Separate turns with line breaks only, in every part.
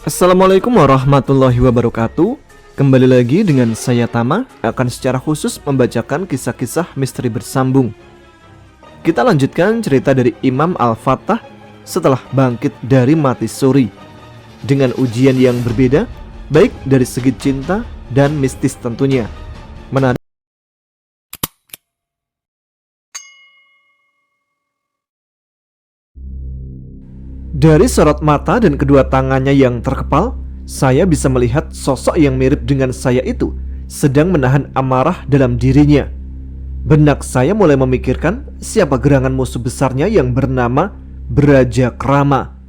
Assalamualaikum warahmatullahi wabarakatuh. Kembali lagi dengan saya Tama, akan secara khusus membacakan kisah-kisah misteri bersambung. Kita lanjutkan cerita dari Imam Al-Fattah setelah bangkit dari mati suri, dengan ujian yang berbeda, baik dari segi cinta dan mistis tentunya. Menarik. Dari sorot mata dan kedua tangannya yang terkepal, saya bisa melihat sosok yang mirip dengan saya itu sedang menahan amarah dalam dirinya. Benak saya mulai memikirkan siapa gerangan musuh besarnya yang bernama Brajakrama.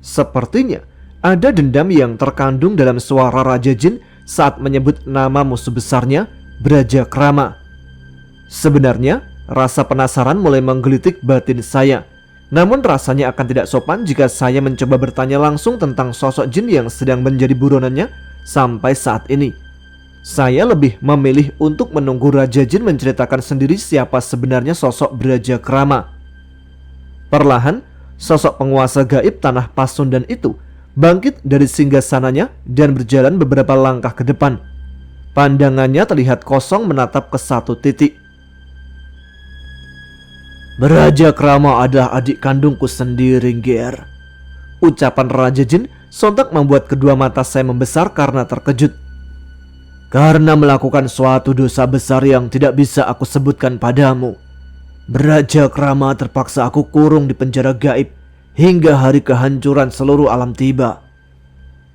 Sepertinya ada dendam yang terkandung dalam suara Raja Jin saat menyebut nama musuh besarnya Brajakrama. Sebenarnya rasa penasaran mulai menggelitik batin saya. Namun rasanya akan tidak sopan jika saya mencoba bertanya langsung tentang sosok jin yang sedang menjadi buronannya sampai saat ini. Saya lebih memilih untuk menunggu Raja Jin menceritakan sendiri siapa sebenarnya sosok Brajakrama. Perlahan, sosok penguasa gaib tanah Pasundan itu bangkit dari singgasananya dan berjalan beberapa langkah ke depan. Pandangannya terlihat kosong menatap ke satu titik. Brajakrama adalah adik kandungku sendiri, Ger. Ucapan Raja Jin sontak membuat kedua mata saya membesar karena terkejut. Karena melakukan suatu dosa besar yang tidak bisa aku sebutkan padamu, Brajakrama terpaksa aku kurung di penjara gaib hingga hari kehancuran seluruh alam tiba.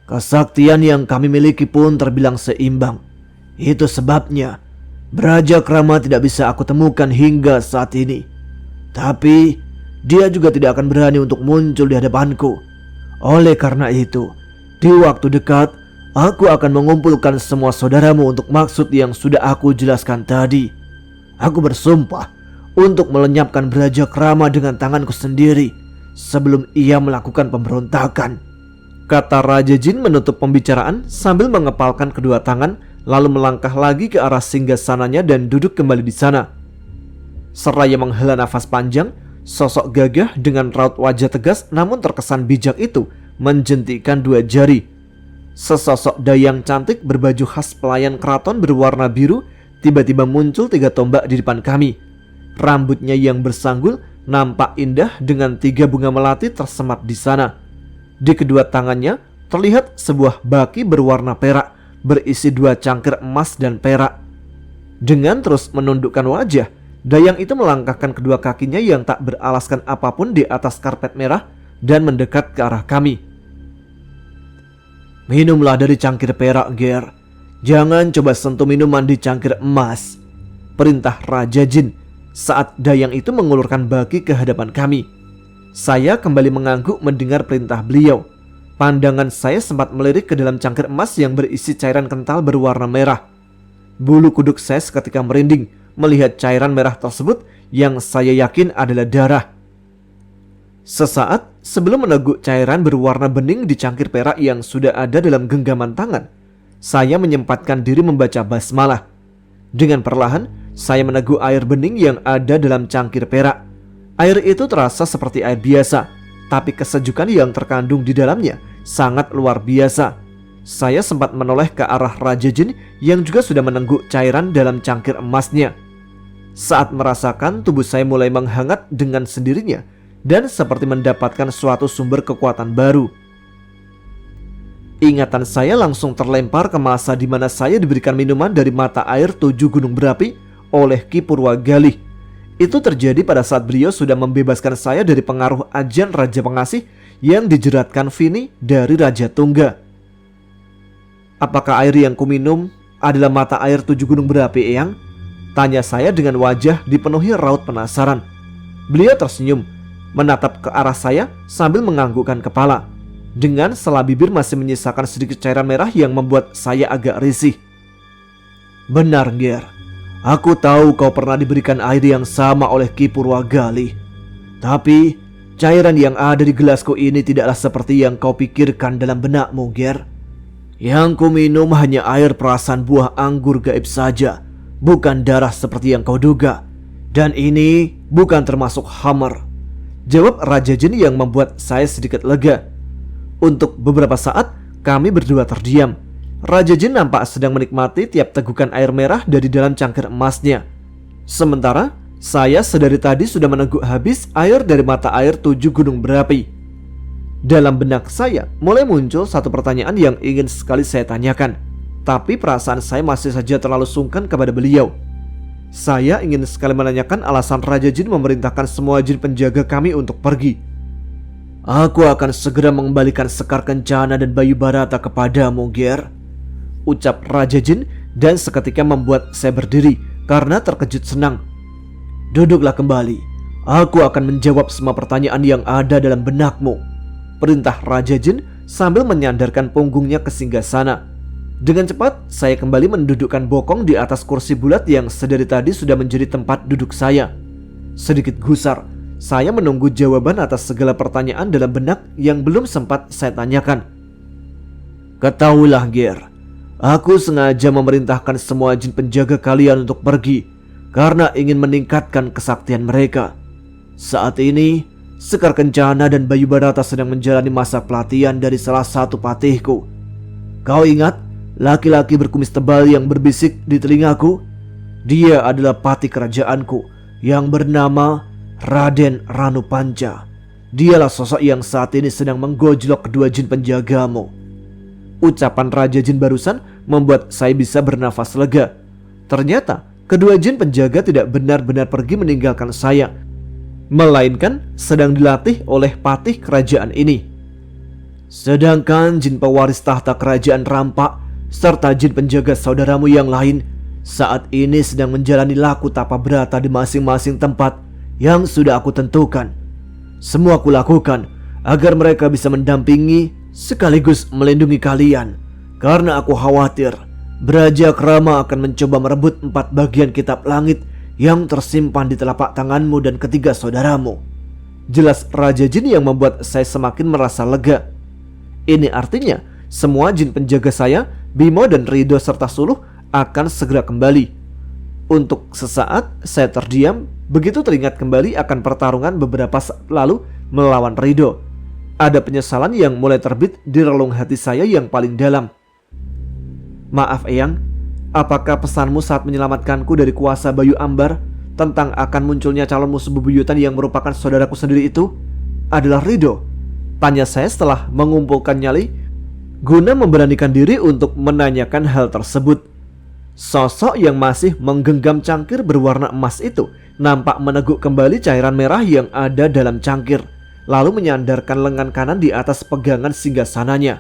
Kesaktian yang kami miliki pun terbilang seimbang. Itu sebabnya Brajakrama tidak bisa aku temukan hingga saat ini. Tapi dia juga tidak akan berani untuk muncul di hadapanku. Oleh karena itu, di waktu dekat aku akan mengumpulkan semua saudaramu untuk maksud yang sudah aku jelaskan tadi. Aku bersumpah untuk melenyapkan Brajakrama dengan tanganku sendiri sebelum ia melakukan pemberontakan, kata Raja Jin menutup pembicaraan sambil mengepalkan kedua tangan, lalu melangkah lagi ke arah singgasananya dan duduk kembali di sana. Seraya menghela nafas panjang, sosok gagah dengan raut wajah tegas namun terkesan bijak itu menjentikkan dua jari. Sesosok dayang cantik berbaju khas pelayan keraton berwarna biru tiba-tiba muncul 3 tombak di depan kami. Rambutnya yang bersanggul nampak indah dengan 3 bunga melati tersemat di sana. Di kedua tangannya terlihat sebuah baki berwarna perak berisi 2 cangkir emas dan perak. Dengan terus menundukkan wajah, dayang itu melangkahkan kedua kakinya yang tak beralaskan apapun di atas karpet merah dan mendekat ke arah kami. Minumlah dari cangkir perak, Ger. Jangan coba sentuh minuman di cangkir emas, perintah Raja Jin saat dayang itu mengulurkan baki ke hadapan kami. Saya kembali mengangguk mendengar perintah beliau. Pandangan saya sempat melirik ke dalam cangkir emas yang berisi cairan kental berwarna merah. Bulu kuduk saya seketika merinding melihat cairan merah tersebut yang saya yakin adalah darah. Sesaat sebelum meneguk cairan berwarna bening di cangkir perak yang sudah ada dalam genggaman tangan, saya menyempatkan diri membaca basmalah. Dengan perlahan, saya meneguk air bening yang ada dalam cangkir perak. Air itu terasa seperti air biasa, tapi kesejukan yang terkandung di dalamnya sangat luar biasa. Saya sempat menoleh ke arah Raja Jin yang juga sudah menengguk cairan dalam cangkir emasnya. Saat merasakan tubuh saya mulai menghangat dengan sendirinya dan seperti mendapatkan suatu sumber kekuatan baru. Ingatan saya langsung terlempar ke masa di mana saya diberikan minuman dari mata air 7 gunung berapi oleh Ki Purwagali. Itu terjadi pada saat beliau sudah membebaskan saya dari pengaruh ajan Raja Pengasih yang dijeratkan Vini dari Raja Tungga. Apakah air yang kuminum adalah mata air 7 gunung berapi, Eyang? Tanya saya dengan wajah dipenuhi raut penasaran. Beliau tersenyum, menatap ke arah saya sambil menganggukkan kepala. Dengan sela bibir masih menyisakan sedikit cairan merah yang membuat saya agak risih. Benar, Ger. Aku tahu kau pernah diberikan air yang sama oleh Ki Purwagali. Tapi cairan yang ada di gelasku ini tidaklah seperti yang kau pikirkan dalam benakmu, Ger. Yang ku minum hanya air perasan buah anggur gaib saja, bukan darah seperti yang kau duga. Dan ini bukan termasuk hammer, jawab Raja Jin yang membuat saya sedikit lega. Untuk beberapa saat Kami berdua terdiam. Raja Jin nampak sedang menikmati tiap tegukan air merah dari dalam cangkir emasnya. Sementara saya sedari tadi sudah meneguk habis air dari mata air 7 gunung berapi. Dalam benak saya mulai muncul satu pertanyaan yang ingin sekali saya tanyakan, tapi perasaan saya masih saja terlalu sungkan kepada beliau. Saya ingin sekali menanyakan alasan Raja Jin memerintahkan semua jin penjaga kami untuk pergi. Aku akan segera mengembalikan Sekar Kencana dan Bayu Barata kepadamu, Ger, ucap Raja Jin, dan seketika membuat saya berdiri karena terkejut senang. Duduklah kembali. Aku akan menjawab semua pertanyaan yang ada dalam benakmu, perintah Raja Jin sambil menyandarkan punggungnya ke singgasana. Dengan cepat saya kembali mendudukkan bokong di atas kursi bulat yang sedari tadi sudah menjadi tempat duduk saya. Sedikit gusar, saya menunggu jawaban atas segala pertanyaan dalam benak yang belum sempat saya tanyakan. Ketahuilah, Ger, aku sengaja memerintahkan semua jin penjaga kalian untuk pergi karena ingin meningkatkan kesaktian mereka. Saat ini, Sekar Kencana dan Bayu Barata sedang menjalani masa pelatihan dari salah satu patihku. Kau ingat laki-laki berkumis tebal yang berbisik di telingaku? Dia adalah patih kerajaanku yang bernama Raden Ranupanca. Dialah sosok yang saat ini sedang menggojlok kedua jin penjagamu. Ucapan Raja Jin barusan membuat saya bisa bernafas lega. Ternyata kedua jin penjaga tidak benar-benar pergi meninggalkan saya, melainkan sedang dilatih oleh patih kerajaan ini. Sedangkan jin pewaris tahta kerajaan Rampak serta jin penjaga saudaramu yang lain saat ini sedang menjalani laku tapa berata di masing-masing tempat yang sudah aku tentukan. Semua aku lakukan agar mereka bisa mendampingi sekaligus melindungi kalian, karena aku khawatir Brajakrama akan mencoba merebut 4 bagian kitab langit yang tersimpan di telapak tanganmu dan ketiga saudaramu. Jelas Raja Jin yang membuat saya semakin merasa lega. Ini artinya semua jin penjaga saya, Bimo dan Rido serta Suluh akan segera kembali. Untuk sesaat saya terdiam begitu teringat kembali akan pertarungan beberapa saat lalu melawan Rido. Ada penyesalan yang mulai terbit di relung hati saya yang paling dalam. Maaf Eyang, apakah pesanmu saat menyelamatkanku dari kuasa Bayu Ambar tentang akan munculnya calon musuh bebuyutan yang merupakan saudaraku sendiri itu adalah Rido? Tanya saya setelah mengumpulkan nyali guna memberanikan diri untuk menanyakan hal tersebut. Sosok yang masih menggenggam cangkir berwarna emas itu nampak meneguk kembali cairan merah yang ada dalam cangkir, lalu menyandarkan lengan kanan di atas pegangan singgasananya.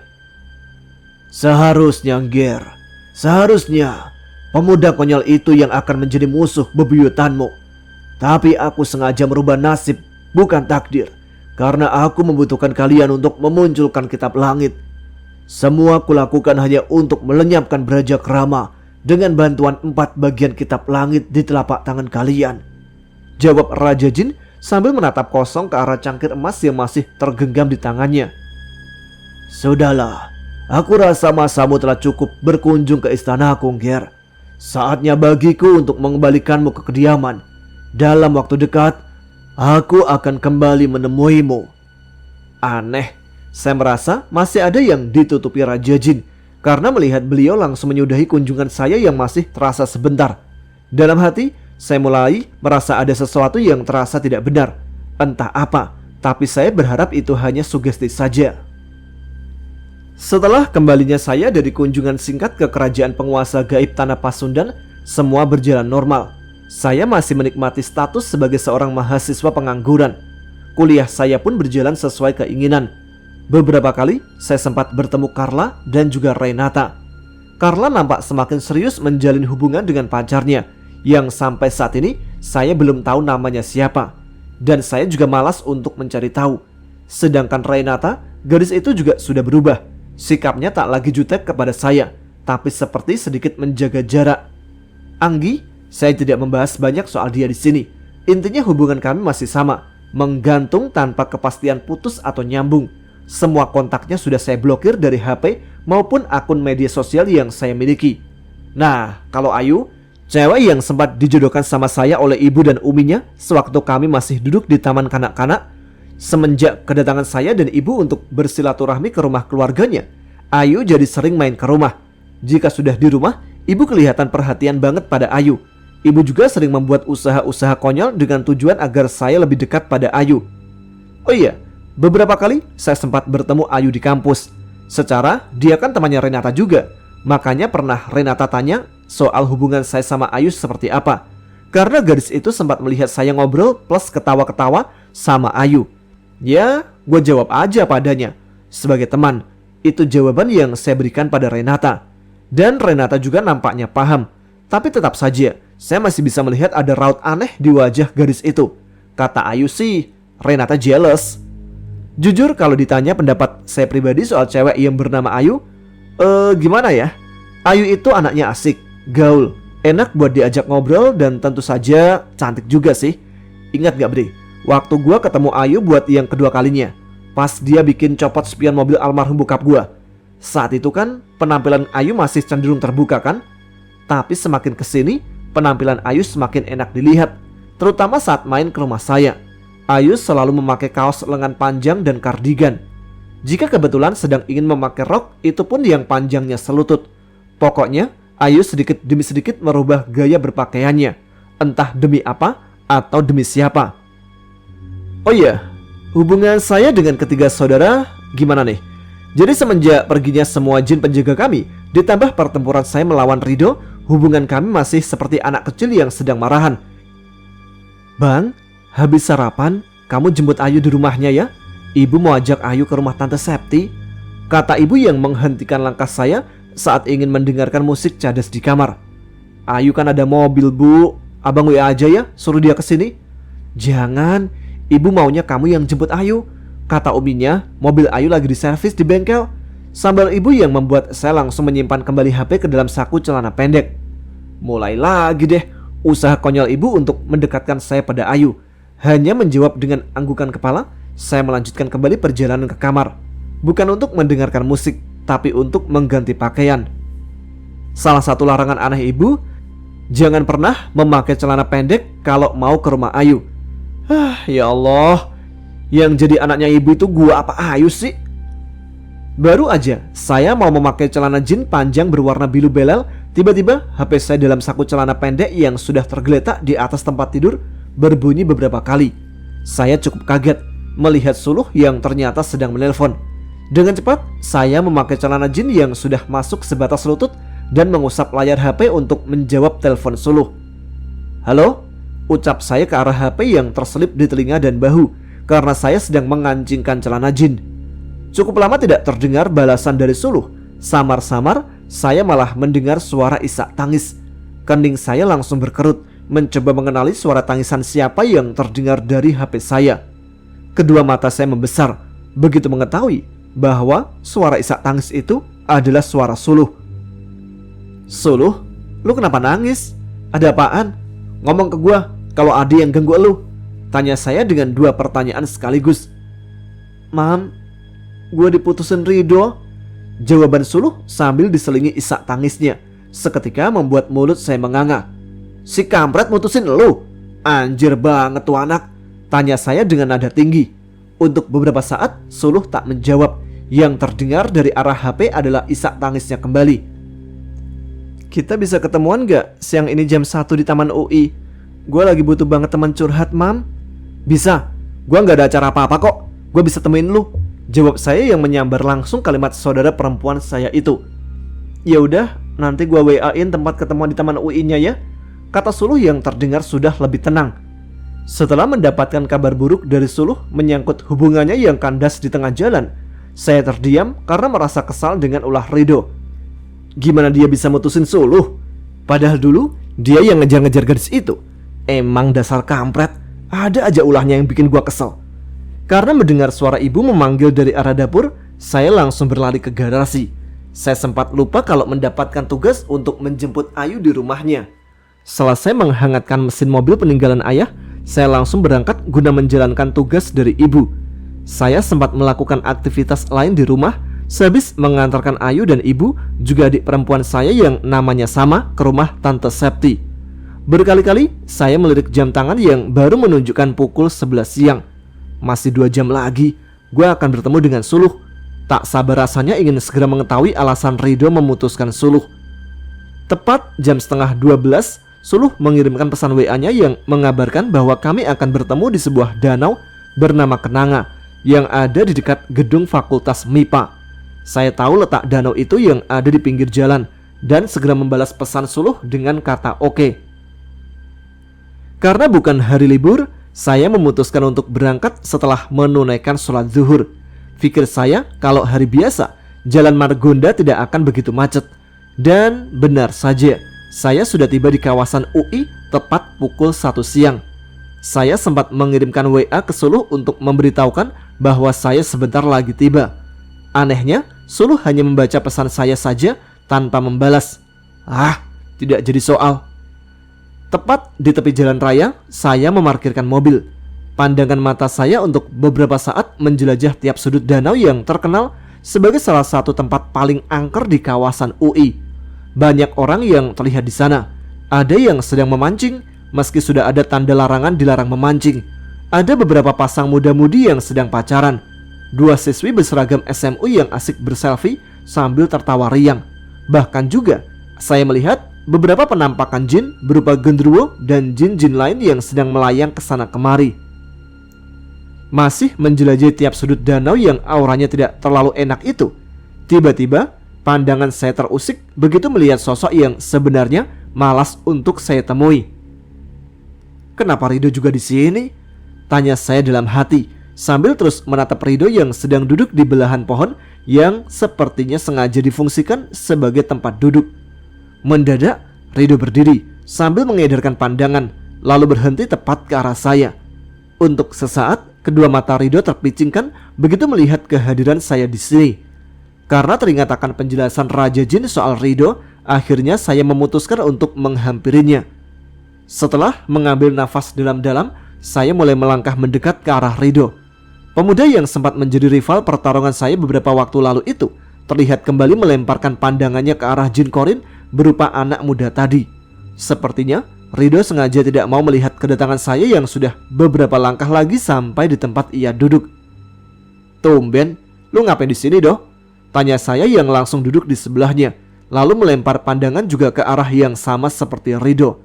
Seharusnya, Ger, seharusnya pemuda konyol itu yang akan menjadi musuh bebuyutanmu. Tapi aku sengaja merubah nasib, bukan takdir, karena aku membutuhkan kalian untuk memunculkan kitab langit. Semua kulakukan hanya untuk melenyapkan Brajakrama dengan bantuan 4 bagian kitab langit di telapak tangan kalian, jawab Raja Jin sambil menatap kosong ke arah cangkir emas yang masih tergenggam di tangannya. Sudahlah, aku rasa masamu telah cukup berkunjung ke istanaku, Ger. Saatnya bagiku untuk mengembalikanmu ke kediaman. Dalam waktu dekat, aku akan kembali menemuimu. Aneh, saya merasa masih ada yang ditutupi Raja Jin karena melihat beliau langsung menyudahi kunjungan saya yang masih terasa sebentar. Dalam hati, saya mulai merasa ada sesuatu yang terasa tidak benar. Entah apa, tapi saya berharap itu hanya sugesti saja. Setelah kembalinya saya dari kunjungan singkat ke kerajaan penguasa gaib Tanah Pasundan, semua berjalan normal. Saya masih menikmati status sebagai seorang mahasiswa pengangguran. Kuliah saya pun berjalan sesuai keinginan. Beberapa kali saya sempat bertemu Carla dan juga Renata. Carla nampak semakin serius menjalin hubungan dengan pacarnya, yang sampai saat ini saya belum tahu namanya siapa, dan saya juga malas untuk mencari tahu. Sedangkan Renata, gadis itu juga sudah berubah. Sikapnya tak lagi jutek kepada saya, tapi seperti sedikit menjaga jarak. Anggi, saya tidak membahas banyak soal dia di sini. Intinya hubungan kami masih sama, menggantung tanpa kepastian putus atau nyambung. Semua kontaknya sudah saya blokir dari HP maupun akun media sosial yang saya miliki. Nah, kalau Ayu, cewek yang sempat dijodohkan sama saya oleh ibu dan uminya sewaktu kami masih duduk di taman kanak-kanak, semenjak kedatangan saya dan ibu untuk bersilaturahmi ke rumah keluarganya, Ayu jadi sering main ke rumah. Jika sudah di rumah, ibu kelihatan perhatian banget pada Ayu. Ibu juga sering membuat usaha-usaha konyol dengan tujuan agar saya lebih dekat pada Ayu. Oh iya, beberapa kali saya sempat bertemu Ayu di kampus. Secara dia kan temannya Renata juga. Makanya pernah Renata tanya soal hubungan saya sama Ayu seperti apa. Karena gadis itu sempat melihat saya ngobrol plus ketawa-ketawa sama Ayu. Ya, gue jawab aja padanya. Sebagai teman, itu jawaban yang saya berikan pada Renata. Dan Renata juga nampaknya paham. Tapi tetap saja, saya masih bisa melihat ada raut aneh di wajah gadis itu. Kata Ayu sih, Renata jealous. Jujur kalau ditanya pendapat saya pribadi soal cewek yang bernama Ayu, gimana ya? Ayu itu anaknya asik, gaul, enak buat diajak ngobrol dan tentu saja cantik juga sih. Ingat gak Bre, waktu gua ketemu Ayu buat yang kedua kalinya, pas dia bikin copot spion mobil almarhum bokap gua. Saat itu kan penampilan Ayu masih cenderung terbuka kan? Tapi semakin kesini, penampilan Ayu semakin enak dilihat, terutama saat main ke rumah saya. Ayu selalu memakai kaos lengan panjang dan kardigan. Jika kebetulan sedang ingin memakai rok, itu pun yang panjangnya selutut. Pokoknya, Ayu sedikit demi sedikit merubah gaya berpakaiannya. Entah demi apa atau demi siapa. Oh iya, hubungan saya dengan ketiga saudara gimana nih? Jadi semenjak perginya semua jin penjaga kami, ditambah pertempuran saya melawan Rido, hubungan kami masih seperti anak kecil yang sedang marahan. Bang, habis sarapan, kamu jemput Ayu di rumahnya ya? Ibu mau ajak Ayu ke rumah Tante Septi, kata ibu yang menghentikan langkah saya saat ingin mendengarkan musik cadas di kamar. Ayu kan ada mobil bu, abang WA aja ya, suruh dia kesini. Jangan, ibu maunya kamu yang jemput Ayu, kata uminya. Mobil Ayu lagi diservis di bengkel. Sambil ibu yang membuat saya langsung menyimpan kembali HP ke dalam saku celana pendek. Mulai lagi deh usaha konyol ibu untuk mendekatkan saya pada Ayu. Hanya menjawab dengan anggukan kepala. Saya melanjutkan kembali perjalanan ke kamar. Bukan untuk mendengarkan musik, tapi untuk mengganti pakaian. Salah satu larangan aneh ibu, jangan pernah memakai celana pendek kalau mau ke rumah Ayu. Ya Allah, yang jadi anaknya ibu itu gua apa Ayu sih? Baru aja saya mau memakai celana jin panjang berwarna biru belel, tiba-tiba HP saya dalam saku celana pendek yang sudah tergeletak di atas tempat tidur berbunyi beberapa kali. Saya cukup kaget melihat Suluh yang ternyata sedang menelpon. Dengan cepat saya memakai celana jin yang sudah masuk sebatas lutut dan mengusap layar HP untuk menjawab telepon Suluh. Halo? Ucap saya ke arah HP yang terselip di telinga dan bahu karena saya sedang mengancingkan celana jin. Cukup lama tidak terdengar balasan dari Suluh. Samar-samar saya malah mendengar suara isak tangis. Kening saya langsung berkerut, mencoba mengenali suara tangisan siapa yang terdengar dari HP saya. Kedua mata saya membesar begitu mengetahui bahwa suara isak tangis itu adalah suara Suluh. Suluh, lu kenapa nangis? Ada apaan? Ngomong ke gua kalau ada yang ganggu lu, tanya saya dengan dua pertanyaan sekaligus. Mam, gua diputusin Rido, jawaban Suluh sambil diselingi isak tangisnya. Seketika membuat mulut saya menganga. Si kampret mutusin lu? Anjir banget tuh anak, tanya saya dengan nada tinggi. Untuk beberapa saat Suluh tak menjawab. Yang terdengar dari arah HP adalah isak tangisnya kembali. Kita bisa ketemuan gak siang ini jam 1 di Taman UI? Gue lagi butuh banget teman curhat, Mam. Bisa, gue gak ada acara apa-apa kok. Gue bisa temuin lu, jawab saya yang menyambar langsung kalimat saudara perempuan saya itu. Ya udah, nanti gue WA-in tempat ketemuan di Taman UI-nya ya, kata Suluh yang terdengar sudah lebih tenang. Setelah mendapatkan kabar buruk dari Suluh menyangkut hubungannya yang kandas di tengah jalan, saya terdiam karena merasa kesal dengan ulah Rido. Gimana dia bisa mutusin Suluh? Padahal dulu dia yang ngejar-ngejar gadis itu. Emang dasar kampret, ada aja ulahnya yang bikin gua kesel. Karena mendengar suara ibu memanggil dari arah dapur, saya langsung berlari ke garasi. Saya sempat lupa kalau mendapatkan tugas untuk menjemput Ayu di rumahnya. Selesai menghangatkan mesin mobil peninggalan ayah, saya langsung berangkat guna menjalankan tugas dari ibu. Saya sempat melakukan aktivitas lain di rumah, sehabis mengantarkan Ayu dan ibu, juga adik perempuan saya yang namanya sama, ke rumah Tante Septi. Berkali-kali saya melirik jam tangan yang baru menunjukkan pukul 11 siang. Masih 2 jam lagi, gue akan bertemu dengan Suluh. Tak sabar rasanya ingin segera mengetahui alasan Ridho memutuskan Suluh. Tepat jam setengah 12, Suluh mengirimkan pesan WA-nya yang mengabarkan bahwa kami akan bertemu di sebuah danau bernama Kenanga yang ada di dekat gedung Fakultas MIPA. Saya tahu letak danau itu yang ada di pinggir jalan dan segera membalas pesan Suluh dengan kata oke. Karena bukan hari libur, saya memutuskan untuk berangkat setelah menunaikan sholat zuhur. Pikir saya kalau hari biasa, Jalan Margonda tidak akan begitu macet. Dan benar saja, saya sudah tiba di kawasan UI tepat pukul 1 siang. Saya sempat mengirimkan WA ke Suluh untuk memberitahukan bahwa saya sebentar lagi tiba. Anehnya, Suluh hanya membaca pesan saya saja tanpa membalas. Tidak jadi soal. Tepat di tepi jalan raya, saya memarkirkan mobil. Pandangan mata saya untuk beberapa saat menjelajah tiap sudut danau yang terkenal sebagai salah satu tempat paling angker di kawasan UI. Banyak orang yang terlihat di sana. Ada yang sedang memancing, meski sudah ada tanda larangan dilarang memancing. Ada beberapa pasang muda-mudi yang sedang pacaran. 2 siswi berseragam SMU yang asik berselfie sambil tertawa riang. Bahkan juga, saya melihat beberapa penampakan jin berupa genderuwo dan jin-jin lain yang sedang melayang ke sana kemari. Masih menjelajahi tiap sudut danau yang auranya tidak terlalu enak itu, tiba-tiba pandangan saya terusik begitu melihat sosok yang sebenarnya malas untuk saya temui. "Kenapa Ridho juga di sini?" tanya saya dalam hati sambil terus menatap Ridho yang sedang duduk di belahan pohon yang sepertinya sengaja difungsikan sebagai tempat duduk. Mendadak Ridho berdiri sambil mengedarkan pandangan, lalu berhenti tepat ke arah saya. Untuk sesaat kedua mata Ridho terpicingkan begitu melihat kehadiran saya di sini. Karena teringat akan penjelasan Raja Jin soal Ridho, akhirnya saya memutuskan untuk menghampirinya. Setelah mengambil nafas dalam-dalam, saya mulai melangkah mendekat ke arah Ridho. Pemuda yang sempat menjadi rival pertarungan saya beberapa waktu lalu itu terlihat kembali melemparkan pandangannya ke arah Jin Korin berupa anak muda tadi. Sepertinya Ridho sengaja tidak mau melihat kedatangan saya yang sudah beberapa langkah lagi sampai di tempat ia duduk. "Tumben, lu ngapain di sini, Doh?" tanya saya yang langsung duduk di sebelahnya, lalu melempar pandangan juga ke arah yang sama seperti Ridho.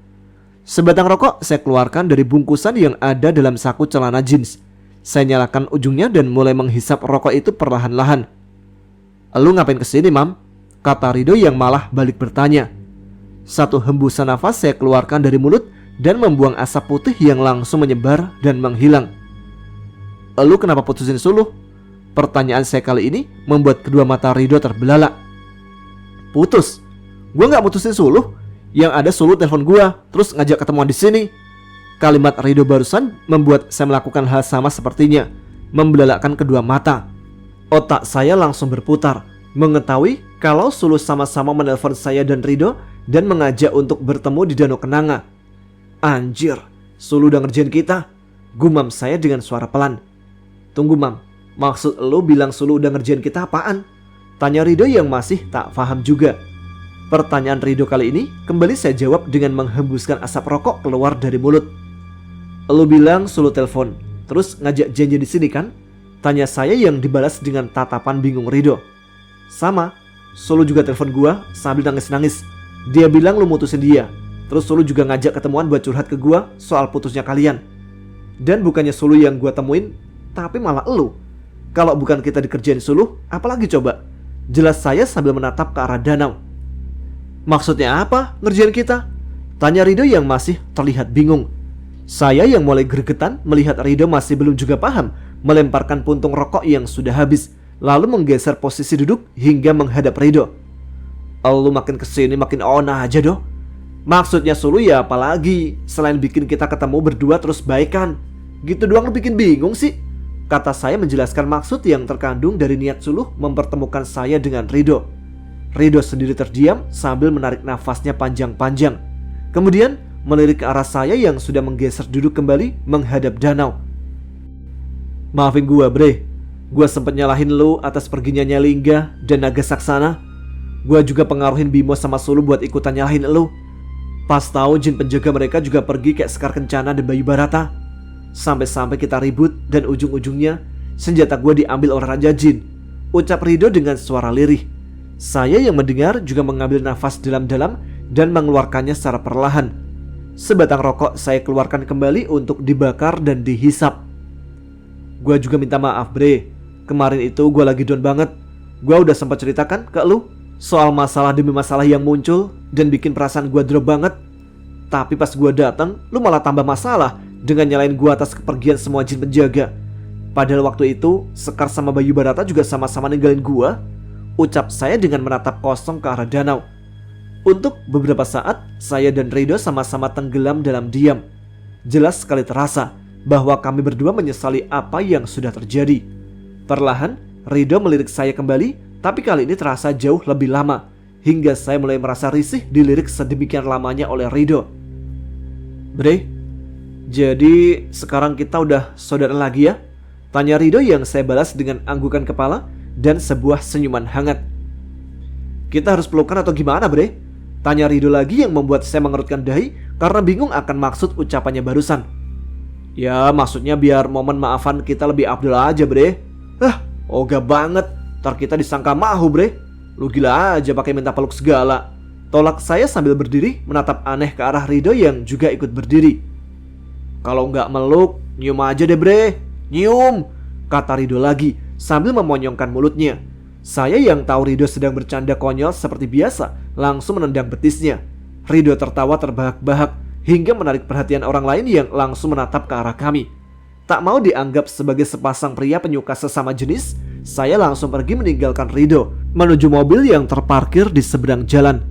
Sebatang rokok saya keluarkan dari bungkusan yang ada dalam saku celana jeans. Saya nyalakan ujungnya dan mulai menghisap rokok itu perlahan-lahan. "Lu ngapain kesini, Mam?" kata Ridho yang malah balik bertanya. Satu hembusan nafas saya keluarkan dari mulut dan membuang asap putih yang langsung menyebar dan menghilang. "Lu kenapa putusin Suluh?" Pertanyaan saya kali ini membuat kedua mata Ridho terbelalak. "Putus? Gua nggak putusin Suluh. Yang ada Suluh telepon gua terus ngajak ketemuan di sini." Kalimat Ridho barusan membuat saya melakukan hal sama sepertinya, membelalakkan kedua mata. Otak saya langsung berputar, mengetahui kalau Suluh sama-sama menelpon saya dan Ridho dan mengajak untuk bertemu di Danau Kenanga. "Anjir, Suluh udah ngerjain kita," gumam saya dengan suara pelan. "Tunggu, Mam, maksud lu bilang Suluh udah ngerjain kita apaan?" tanya Ridho yang masih tak paham juga. Pertanyaan Ridho kali ini kembali saya jawab dengan menghembuskan asap rokok keluar dari mulut. "Lu bilang Suluh telepon, terus ngajak janji di sini kan?" tanya saya yang dibalas dengan tatapan bingung Ridho. "Sama, Suluh juga telepon gua sambil nangis-nangis. Dia bilang lu mutusin dia. Terus Suluh juga ngajak ketemuan buat curhat ke gua soal putusnya kalian. Dan bukannya Suluh yang gua temuin, tapi malah elu. Kalau bukan kita dikerjain Suluh, apalagi coba?" jelas saya sambil menatap ke arah danau. "Maksudnya apa ngerjain kita?" tanya Ridho yang masih terlihat bingung. Saya yang mulai gregetan melihat Ridho masih belum juga paham, melemparkan puntung rokok yang sudah habis, lalu menggeser posisi duduk hingga menghadap Ridho. "Lu makin kesini makin on aja, Doh. Maksudnya Suluh ya apalagi selain bikin kita ketemu berdua terus baikan. Gitu doang lu bikin bingung sih," kata saya menjelaskan maksud yang terkandung dari niat Suluh mempertemukan saya dengan Ridho. Ridho sendiri terdiam sambil menarik nafasnya panjang-panjang. Kemudian melirik ke arah saya yang sudah menggeser duduk kembali menghadap danau. "Maafin gua, Bre. Gua sempet nyalahin lu atas perginya Nyalingga dan Naga Saksana. Gua juga pengaruhin Bimo sama Suluh buat ikutan nyalahin lu. Pas tahu jin penjaga mereka juga pergi kayak Sekar Kencana dan Bayu Barata. Sampai-sampai kita ribut dan ujung-ujungnya senjata gua diambil oleh Raja Jin. ucap Rido dengan suara lirih. Saya yang mendengar juga mengambil nafas dalam-dalam dan mengeluarkannya secara perlahan. Sebatang rokok saya keluarkan kembali untuk dibakar dan dihisap. Gua juga minta maaf bre, kemarin itu gue lagi down banget. Gue udah sempat ceritakan ke lu soal masalah demi masalah yang muncul dan bikin perasaan gue drop banget. Tapi pas gue datang, lu malah tambah masalah dengan nyalain gue atas kepergian semua jin penjaga. Padahal waktu itu Sekar sama Bayu Barata juga sama-sama ninggalin gue, ucap saya dengan menatap kosong ke arah danau. Untuk beberapa saat saya dan Rido sama-sama tenggelam dalam diam. Jelas sekali terasa bahwa kami berdua menyesali apa yang sudah terjadi. Perlahan Rido melirik saya kembali, tapi kali ini terasa jauh lebih lama, hingga saya mulai merasa risih dilirik sedemikian lamanya oleh Rido. Bre, jadi sekarang kita udah saudara lagi ya? Tanya Rido yang saya balas dengan anggukan kepala dan sebuah senyuman hangat. Kita harus pelukan atau gimana bre? Tanya Rido lagi yang membuat saya mengerutkan dahi karena bingung akan maksud ucapannya barusan. Ya maksudnya biar momen maafan kita lebih afdol aja bre. Ogah banget, ntar kita disangka mahu bre. Lu gila aja pakai minta peluk segala. Tolak saya sambil berdiri menatap aneh ke arah Rido yang juga ikut berdiri. Kalau nggak meluk, nyium aja deh bre. Nyium, kata Rido lagi sambil memonyongkan mulutnya. Saya yang tahu Rido sedang bercanda konyol seperti biasa langsung menendang betisnya. Rido tertawa terbahak-bahak hingga menarik perhatian orang lain yang langsung menatap ke arah kami. Tak mau dianggap sebagai sepasang pria penyuka sesama jenis, saya langsung pergi meninggalkan Rido menuju mobil yang terparkir di seberang jalan.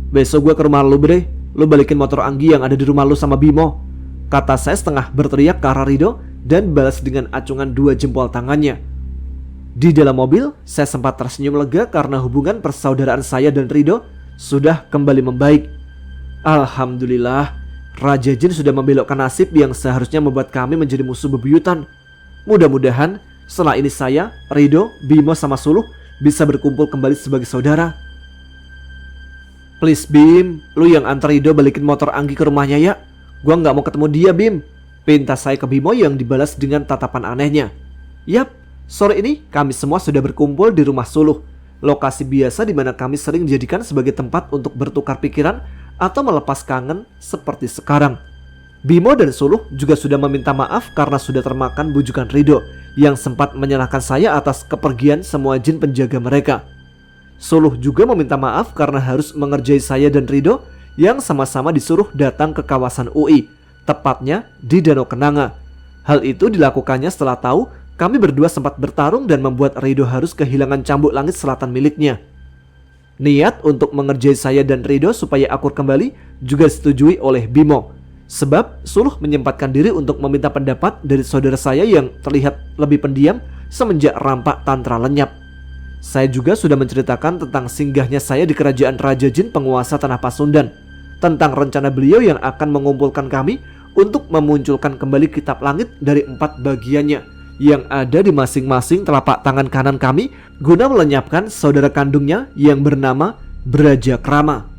Besok gue ke rumah lu bre, lu balikin motor Anggi yang ada di rumah lu sama Bimo, kata saya setengah berteriak ke arah Rido dan balas dengan acungan 2 jempol tangannya. Di dalam mobil, saya sempat tersenyum lega karena hubungan persaudaraan saya dan Rido sudah kembali membaik. Alhamdulillah, Raja Jin sudah membelokkan nasib yang seharusnya membuat kami menjadi musuh bebuyutan. Mudah-mudahan setelah ini saya, Rido, Bimo sama Suluh bisa berkumpul kembali sebagai saudara. Please Bim, lu yang antar Rido balikin motor Anggi ke rumahnya ya. Gua gak mau ketemu dia Bim, pinta saya ke Bimo yang dibalas dengan tatapan anehnya. Yap, sore ini kami semua sudah berkumpul di rumah Suluh, lokasi biasa di mana kami sering dijadikan sebagai tempat untuk bertukar pikiran atau melepas kangen seperti sekarang. Bimo dan Suluh juga sudah meminta maaf karena sudah termakan bujukan Rido yang sempat menyalahkan saya atas kepergian semua jin penjaga mereka. Suluh juga meminta maaf karena harus mengerjai saya dan Rido yang sama-sama disuruh datang ke kawasan UI, tepatnya di Danau Kenanga. Hal itu dilakukannya setelah tahu kami berdua sempat bertarung dan membuat Rido harus kehilangan cambuk langit selatan miliknya. Niat untuk mengerjai saya dan Rido supaya akur kembali juga disetujui oleh Bimo. Sebab Suluh menyempatkan diri untuk meminta pendapat dari saudara saya yang terlihat lebih pendiam semenjak rampak tantra lenyap. Saya juga sudah menceritakan tentang singgahnya saya di kerajaan Raja Jin penguasa Tanah Pasundan, tentang rencana beliau yang akan mengumpulkan kami untuk memunculkan kembali kitab langit dari 4 bagiannya yang ada di masing-masing telapak tangan kanan kami guna melenyapkan saudara kandungnya yang bernama Braja Krama.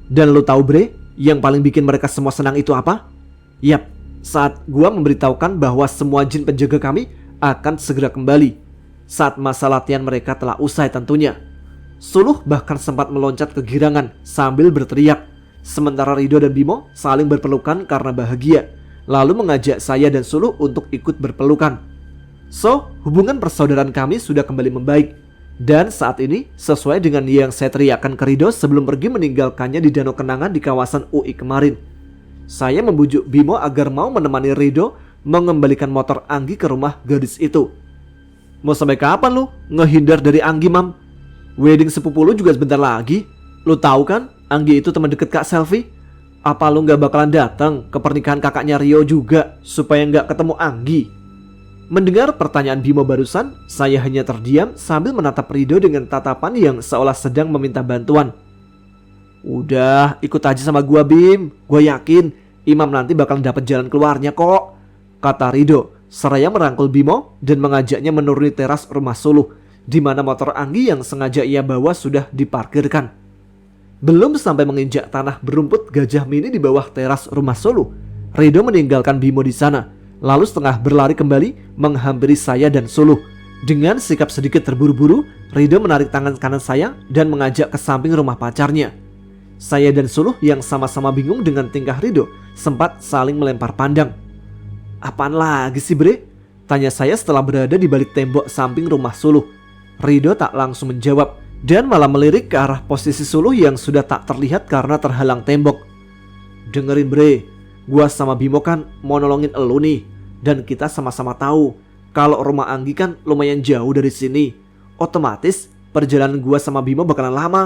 Dan lu tahu bre, yang paling bikin mereka semua senang itu apa? Yap, saat gua memberitahukan bahwa semua jin penjaga kami akan segera kembali saat masa latihan mereka telah usai tentunya. Suluh bahkan sempat meloncat kegirangan sambil berteriak, sementara Rido dan Bimo saling berpelukan karena bahagia, lalu mengajak saya dan Suluh untuk ikut berpelukan. So, hubungan persaudaraan kami sudah kembali membaik. Dan saat ini, sesuai dengan yang saya teriakkan ke Rido sebelum pergi meninggalkannya di Danau Kenangan di kawasan UI kemarin, saya membujuk Bimo agar mau menemani Rido mengembalikan motor Anggi ke rumah gadis itu. Mau sampai kapan lu ngehindar dari Anggi, Mam? Wedding sepupu lu juga sebentar lagi. Lu tahu kan, Anggi itu teman deket Kak Selvi. Apa lu gak bakalan datang ke pernikahan kakaknya Rio juga supaya gak ketemu Anggi? Mendengar pertanyaan Bimo barusan, saya hanya terdiam sambil menatap Rido dengan tatapan yang seolah sedang meminta bantuan. Udah, ikut aja sama gua Bim. Gua yakin Imam nanti bakalan dapat jalan keluarnya kok, kata Rido, seraya merangkul Bimo dan mengajaknya menuruni teras rumah Suluh, di mana motor Anggi yang sengaja ia bawa sudah diparkirkan. Belum sampai menginjak tanah berumput gajah mini di bawah teras rumah Suluh, Rido meninggalkan Bimo di sana, lalu setengah berlari kembali menghampiri saya dan Suluh Dengan sikap sedikit terburu-buru, Rido menarik tangan kanan saya dan mengajak ke samping rumah pacarnya. Saya dan Suluh yang sama-sama bingung dengan tingkah Rido sempat saling melempar pandang. "Apaan lagi sih, Bre?" tanya saya setelah berada di balik tembok samping rumah Suluh. Rido tak langsung menjawab dan malah melirik ke arah posisi Suluh yang sudah tak terlihat karena terhalang tembok. "Dengerin, Bre, gua sama Bimo kan mau nolongin elu nih, dan kita sama-sama tahu kalau rumah Anggi kan lumayan jauh dari sini. Otomatis perjalanan gua sama Bimo bakalan lama.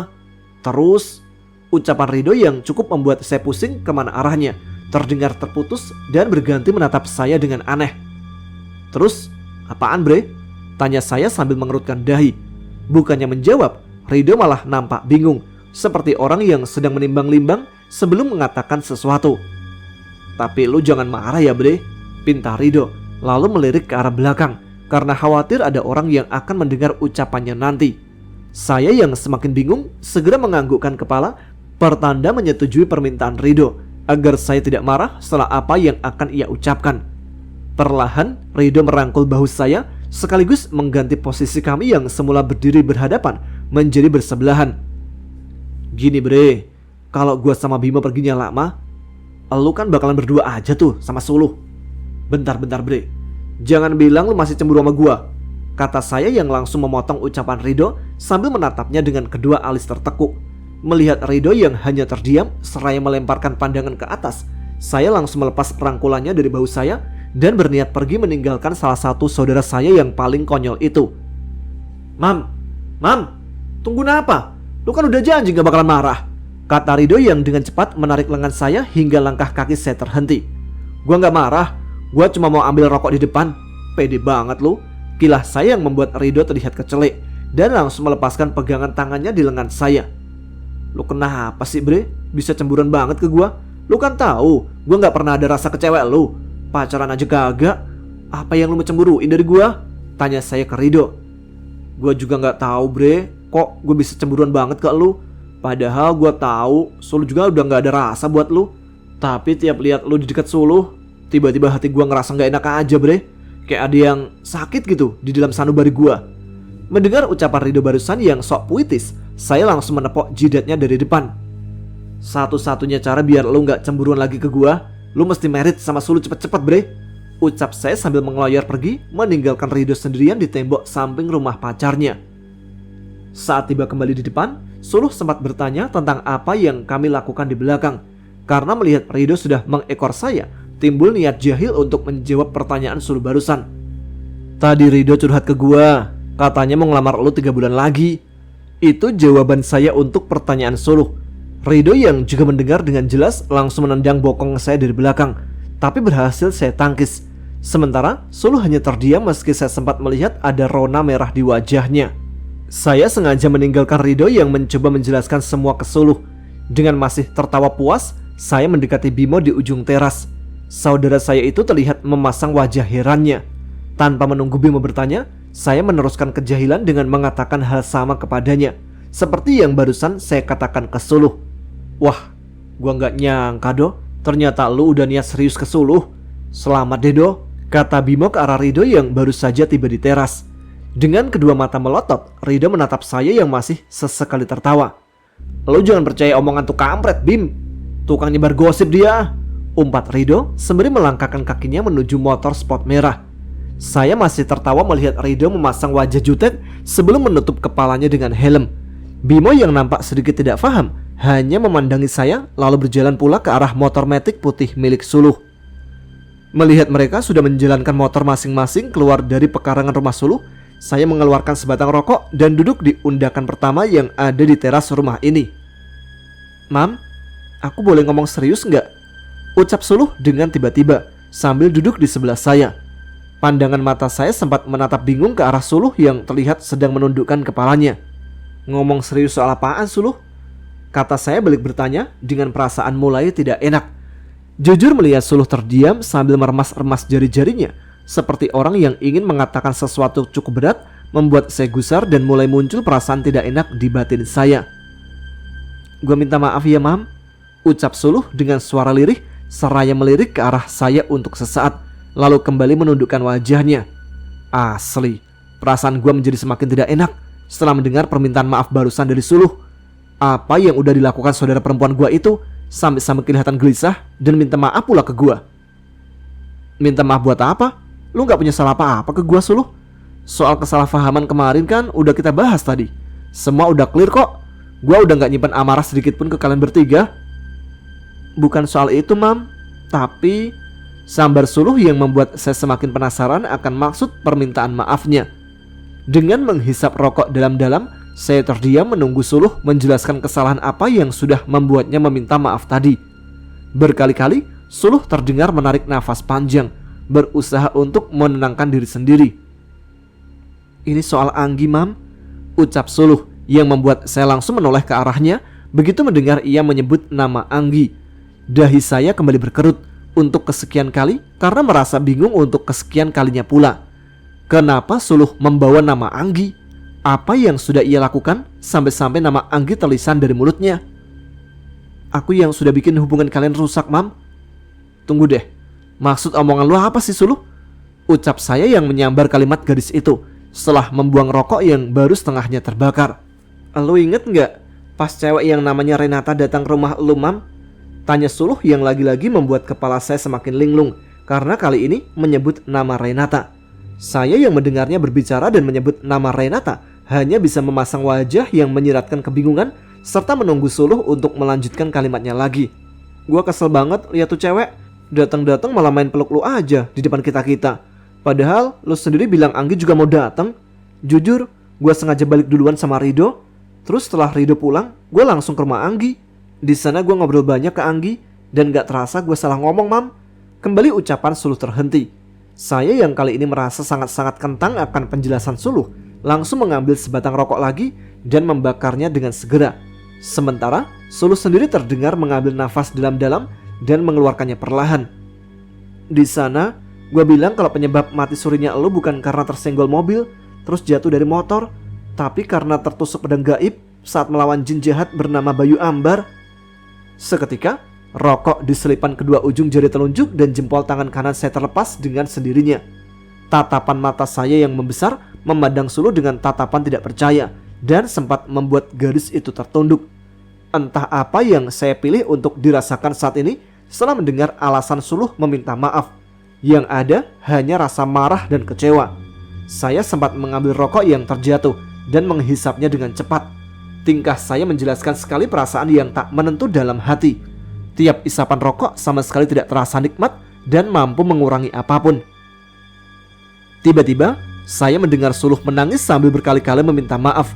Terus," ucapan Rido yang cukup membuat saya pusing kemana arahnya terdengar terputus dan berganti menatap saya dengan aneh. "Terus, apaan, Bre?" tanya saya sambil mengerutkan dahi. Bukannya menjawab, Rido malah nampak bingung, seperti orang yang sedang menimbang-nimbang sebelum mengatakan sesuatu. "Tapi lu jangan marah ya, Bre," pinta Rido, lalu melirik ke arah belakang karena khawatir ada orang yang akan mendengar ucapannya nanti. Saya yang semakin bingung segera menganggukkan kepala, pertanda menyetujui permintaan Rido agar saya tidak marah setelah apa yang akan ia ucapkan. Perlahan Rido merangkul bahu saya sekaligus mengganti posisi kami yang semula berdiri berhadapan menjadi bersebelahan. "Gini, Bre, kalau gua sama Bimo perginya lama, lu kan bakalan berdua aja tuh sama Suluh." Bentar, Bre, jangan bilang lu masih cemburu sama gua," kata saya yang langsung memotong ucapan Rido sambil menatapnya dengan kedua alis tertekuk. Melihat Rido yang hanya terdiam seraya melemparkan pandangan ke atas, saya langsung melepas rangkulannya dari bahu saya dan berniat pergi meninggalkan salah satu saudara saya yang paling konyol itu. Mam, tunggu apa? Lu kan udah janji gak bakalan marah," kata Rido yang dengan cepat menarik lengan saya hingga langkah kaki saya terhenti. "Gua gak marah, gua cuma mau ambil rokok di depan." "Pede banget lu," kilah saya yang membuat Rido terlihat kecelek dan langsung melepaskan pegangan tangannya di lengan saya. "Lu kenapa sih, Bre? Bisa cemburuan banget ke gua? Lu kan tahu gua gak pernah ada rasa ke cewek lu. Pacaran aja kagak. Apa yang lu mau cemburuin dari gua?" tanya saya ke Rido. "Gua juga gak tahu, Bre, kok gua bisa cemburuan banget ke lu. Padahal gua tahu Suluh juga udah gak ada rasa buat lu. Tapi tiap lihat lu di dekat Suluh, tiba-tiba hati gua ngerasa gak enak aja, Bre. Kayak ada yang sakit gitu di dalam sanubari gua." Mendengar ucapan Rido barusan yang sok puitis, saya langsung menepok jidatnya dari depan. "Satu-satunya cara biar lu gak cemburuan lagi ke gua, lu mesti merit sama Suluh cepet-cepet, Bre," ucap saya sambil mengeloyor pergi meninggalkan Rido sendirian di tembok samping rumah pacarnya. Saat tiba kembali di depan, Suluh sempat bertanya tentang apa yang kami lakukan di belakang. Karena melihat Rido sudah mengekor saya, timbul niat jahil untuk menjawab pertanyaan Suluh barusan. "Tadi Rido curhat ke gua, katanya mau ngelamar lu 3 bulan lagi." Itu jawaban saya untuk pertanyaan Suluh. Rido yang juga mendengar dengan jelas langsung menendang bokong saya dari belakang, tapi berhasil saya tangkis. Sementara Suluh hanya terdiam meski saya sempat melihat ada rona merah di wajahnya. Saya sengaja meninggalkan Rido yang mencoba menjelaskan semua ke Suluh. Dengan masih tertawa puas, saya mendekati Bimo di ujung teras. Saudara saya itu terlihat memasang wajah herannya. Tanpa menunggu Bimo bertanya, saya meneruskan kejahilan dengan mengatakan hal sama kepadanya, seperti yang barusan saya katakan ke Suluh. "Wah, gua gak nyangka, Do, ternyata lu udah niat serius ke Suluh. Selamat deh, Do," kata Bimo ke arah Rido yang baru saja tiba di teras. Dengan kedua mata melotot, Rido menatap saya yang masih sesekali tertawa. "Lu jangan percaya omongan tuh kampret, Bim. Tukang nyebar gosip dia," umpat Rido sembari melangkahkan kakinya menuju motor sport merah. Saya masih tertawa melihat Rido memasang wajah jutek sebelum menutup kepalanya dengan helm. Bimo yang nampak sedikit tidak paham hanya memandangi saya lalu berjalan pula ke arah motor metik putih milik Suluh. Melihat mereka sudah menjalankan motor masing-masing keluar dari pekarangan rumah Suluh, saya mengeluarkan sebatang rokok dan duduk di undakan pertama yang ada di teras rumah ini. "Mam, aku boleh ngomong serius nggak?" ucap Suluh dengan tiba-tiba sambil duduk di sebelah saya. Pandangan mata saya sempat menatap bingung ke arah Suluh yang terlihat sedang menundukkan kepalanya. "Ngomong serius soal apaan, Suluh?" kata saya balik bertanya dengan perasaan mulai tidak enak. Jujur melihat Suluh terdiam sambil meremas-remas jari-jarinya, seperti orang yang ingin mengatakan sesuatu cukup berat, membuat saya gusar dan mulai muncul perasaan tidak enak di batin saya. "Gua minta maaf ya, Mam," ucap Suluh dengan suara lirih seraya melirik ke arah saya untuk sesaat, lalu kembali menundukkan wajahnya. Asli, Perasaan gue menjadi semakin tidak enak setelah mendengar permintaan maaf barusan dari Suluh. Apa yang udah dilakukan saudara perempuan gue itu sampai kelihatan gelisah dan minta maaf pula ke gue. Minta maaf buat apa? Lu gak punya salah apa-apa ke gue, Suluh. Soal kesalahpahaman kemarin kan udah kita bahas tadi. Semua udah clear kok. Gue udah gak nyimpan amarah sedikit pun ke kalian bertiga. Bukan soal itu, Mam. Tapi sambar Suluh yang membuat saya semakin penasaran akan maksud permintaan maafnya. Dengan menghisap rokok dalam-dalam, saya terdiam menunggu Suluh menjelaskan kesalahan apa yang sudah membuatnya meminta maaf tadi. Berkali-kali Suluh terdengar menarik nafas panjang, berusaha untuk menenangkan diri sendiri. Ini soal Anggi, Mam, ucap Suluh yang membuat saya langsung menoleh ke arahnya begitu mendengar ia menyebut nama Anggi. Dahi saya kembali berkerut untuk kesekian kali karena merasa bingung untuk kesekian kalinya pula. Kenapa Suluh membawa nama Anggi? Apa yang sudah ia lakukan sampai-sampai nama Anggi terlisan dari mulutnya? Aku yang sudah bikin hubungan kalian rusak, Mam. Tunggu deh, maksud omongan lu apa sih, Suluh? Ucap saya yang menyambar kalimat gadis itu setelah membuang rokok yang baru setengahnya terbakar. Lu inget gak pas cewek yang namanya Renata datang ke rumah lu, Mam? Tanya Suluh yang lagi-lagi membuat kepala saya semakin linglung karena kali ini menyebut nama Renata. Saya yang mendengarnya berbicara dan menyebut nama Renata hanya bisa memasang wajah yang menyiratkan kebingungan serta menunggu Suluh untuk melanjutkan kalimatnya lagi. Gua kesel banget lihat tuh cewek datang-datang malah main peluk lu aja di depan kita-kita. Padahal lu sendiri bilang Anggi juga mau datang. Jujur, gua sengaja balik duluan sama Rido. Terus setelah Rido pulang, gua langsung ke rumah Anggi. Di sana gua ngobrol banyak ke Anggi dan gak terasa gua salah ngomong, Mam. Kembali ucapan Suluh terhenti. Saya yang kali ini merasa sangat-sangat kentang akan penjelasan Suluh langsung mengambil sebatang rokok lagi dan membakarnya dengan segera. Sementara Suluh sendiri terdengar mengambil nafas dalam-dalam dan mengeluarkannya perlahan. Di sana gue bilang kalau penyebab mati surinya elu bukan karena tersenggol mobil terus jatuh dari motor, tapi karena tertusuk pedang gaib saat melawan jin jahat bernama Bayu Ambar. Seketika rokok di selipan kedua ujung jari telunjuk dan jempol tangan kanan saya terlepas dengan sendirinya. Tatapan mata saya yang membesar memandang Suluh dengan tatapan tidak percaya dan sempat membuat gadis itu tertunduk. Entah apa yang saya pilih untuk dirasakan saat ini setelah mendengar alasan Suluh meminta maaf. Yang ada hanya rasa marah dan kecewa. Saya sempat mengambil rokok yang terjatuh dan menghisapnya dengan cepat. Tingkah saya menjelaskan sekali perasaan yang tak menentu dalam hati. Tiap isapan rokok sama sekali tidak terasa nikmat dan mampu mengurangi apapun. Tiba-tiba saya mendengar Suluh menangis sambil berkali-kali meminta maaf.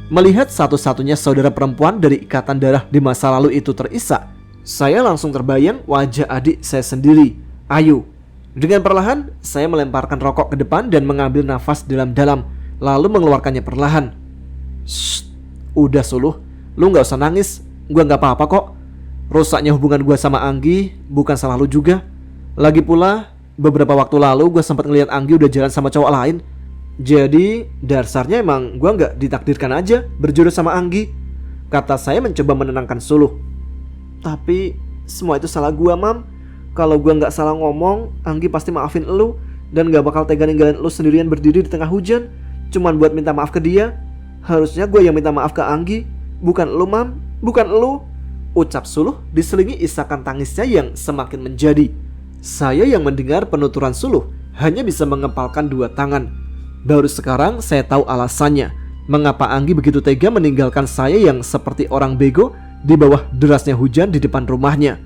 Melihat satu-satunya saudara perempuan dari ikatan darah di masa lalu itu terisak, saya langsung terbayang wajah adik saya sendiri, Ayu. Dengan perlahan saya melemparkan rokok ke depan dan mengambil nafas dalam-dalam, lalu mengeluarkannya perlahan. Shh, udah Suluh, lu gak usah nangis, gue gak apa-apa kok. Rusaknya hubungan gue sama Anggi bukan salah lu juga. Lagi pula beberapa waktu lalu gue sempat ngeliat Anggi udah jalan sama cowok lain. Jadi dasarnya emang gue gak ditakdirkan aja berjodoh sama Anggi, kata saya mencoba menenangkan Suluh. Tapi semua itu salah gue, Mam. Kalau gue gak salah ngomong, Anggi pasti maafin elu dan gak bakal tega ninggalin elu sendirian berdiri di tengah hujan cuman buat minta maaf ke dia. Harusnya gue yang minta maaf ke Anggi, bukan elu, Mam, bukan elu, ucap Suluh diselingi isakan tangisnya yang semakin menjadi. Saya yang mendengar penuturan Suluh hanya bisa mengepalkan dua tangan. Baru sekarang saya tahu alasannya mengapa Anggi begitu tega meninggalkan saya yang seperti orang bego di bawah derasnya hujan di depan rumahnya.